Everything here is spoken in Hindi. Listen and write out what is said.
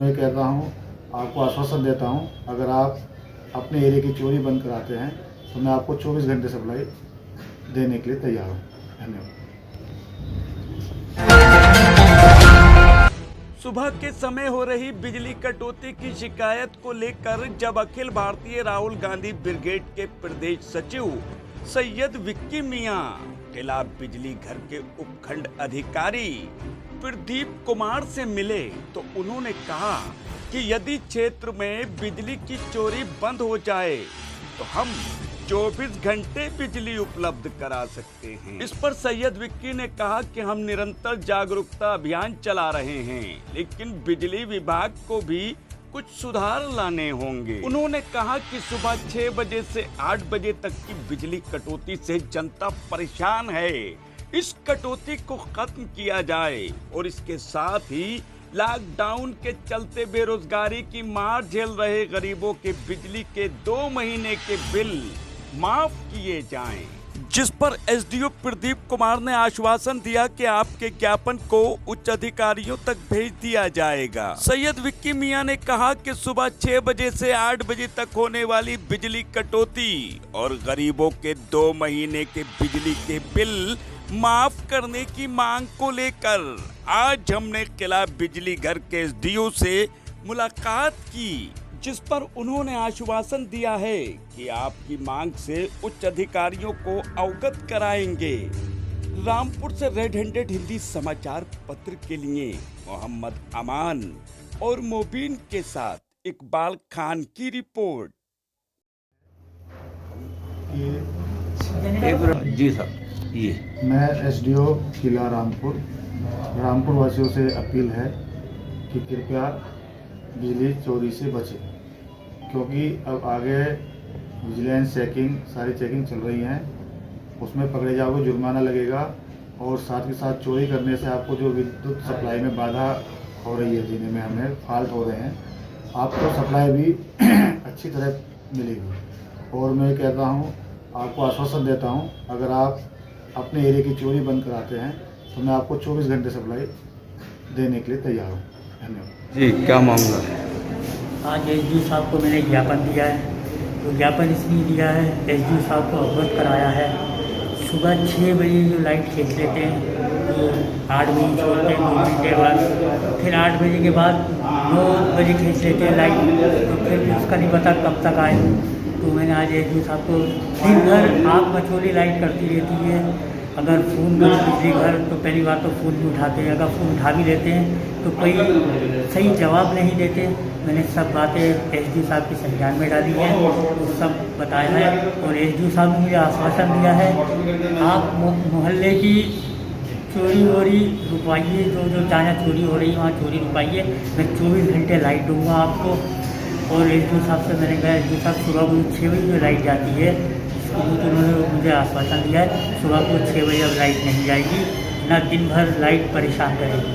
मैं कहता हूँ, आपको आश्वासन देता हूँ, अगर आप अपने एरिया की चोरी बंद कराते हैं तो मैं आपको 24 घंटे सप्लाई देने के लिए तैयार हूँ। धन्यवाद। सुबह के समय हो रही बिजली कटौती की शिकायत को लेकर जब अखिल भारतीय राहुल गांधी ब्रिगेड के प्रदेश सचिव सैयद विक्की मियां खिलाफ बिजली घर के उपखंड अधिकारी प्रदीप कुमार से मिले तो उन्होंने कहा कि यदि क्षेत्र में बिजली की चोरी बंद हो जाए तो हम 24 घंटे बिजली उपलब्ध करा सकते हैं। इस पर सैयद विक्की ने कहा कि हम निरंतर जागरूकता अभियान चला रहे हैं, लेकिन बिजली विभाग को भी कुछ सुधार लाने होंगे। उन्होंने कहा कि सुबह 6 बजे से 8 बजे तक की बिजली कटौती से जनता परेशान है। इस कटौती को खत्म किया जाए और इसके साथ ही लॉकडाउन के चलते बेरोजगारी की मार झेल रहे गरीबों के बिजली के 2 महीने के बिल माफ किए जाएं। जिस पर एसडीओ प्रदीप कुमार ने आश्वासन दिया कि आपके ज्ञापन को उच्च अधिकारियों तक भेज दिया जाएगा। सैयद विक्की मियां ने कहा कि सुबह 6 बजे से 8 बजे तक होने वाली बिजली कटौती और गरीबों के 2 महीने के बिजली के बिल माफ करने की मांग को लेकर आज हमने किला बिजली घर के एसडीओ से मुलाकात की, जिस पर उन्होंने आश्वासन दिया है कि आपकी मांग से उच्च अधिकारियों को अवगत कराएंगे। रामपुर से रेड हैंडेड हिंदी समाचार पत्र के लिए मोहम्मद अमान और मोबीन के साथ इकबाल खान की रिपोर्ट। जी साहब, ये मैं एसडीओ किला रामपुर वासियों से अपील है कि कृपया बिजली चोरी से बचें, क्योंकि अब आगे विजिलेंस चेकिंग सारी चेकिंग चल रही हैं, उसमें पकड़े जाओगे जुर्माना लगेगा और साथ के साथ चोरी करने से आपको जो विद्युत सप्लाई में बाधा हो रही है, देने में हमें फॉल्ट हो रहे हैं, आपको सप्लाई भी अच्छी तरह मिलेगी। और मैं कहता हूँ, आपको आश्वासन देता हूँ, अगर आप अपने एरिया की चोरी बंद कराते हैं तो मैं आपको 24 घंटे सप्लाई देने के लिए तैयार हूँ। धन्यवाद। जी, क्या मामला है? आज एसडीओ साहब को मैंने ज्ञापन दिया है। तो ज्ञापन इसलिए दिया है, एसडीओ साहब को अवगत कराया है। सुबह 6 बजे जो लाइट खींच लेते हैं तो 8 बजे छोड़ते हैं 2 घंटे बाद, फिर 8 बजे के बाद 9 बजे खींच लेते हैं लाइट, तो फिर भी उसका नहीं पता कब तक आए। तो मैंने आज एसडीओ साहब को दिन भर आग मचोली लाइट करती रहती है। अगर फ़ोन करो बिजली घर तो पहली बात तो फ़ोन भी उठाते हैं, अगर फ़ोन उठा भी लेते हैं तो कोई सही जवाब नहीं देते। मैंने सब बातें एसडीओ साहब के संज्ञान में डाली हैं, तो सब बताया है और एसडीओ साहब ने मुझे आश्वासन दिया है, आप मोहल्ले की चोरी वोरी रुकवाइए, जो जहाँ चोरी हो रही है वहाँ चोरी रुकवाइए, मैं 24 घंटे लाइट दूँगा आपको। और एसडीओ साहब से मैंने कहा, एसडीओ साहब सुबह को 6 बजे जो लाइट जाती है तो उन्होंने मुझे आश्वासन दिया है, सुबह को 6 बजे अब लाइट नहीं जाएगी, ना दिन भर लाइट परेशान करेगी।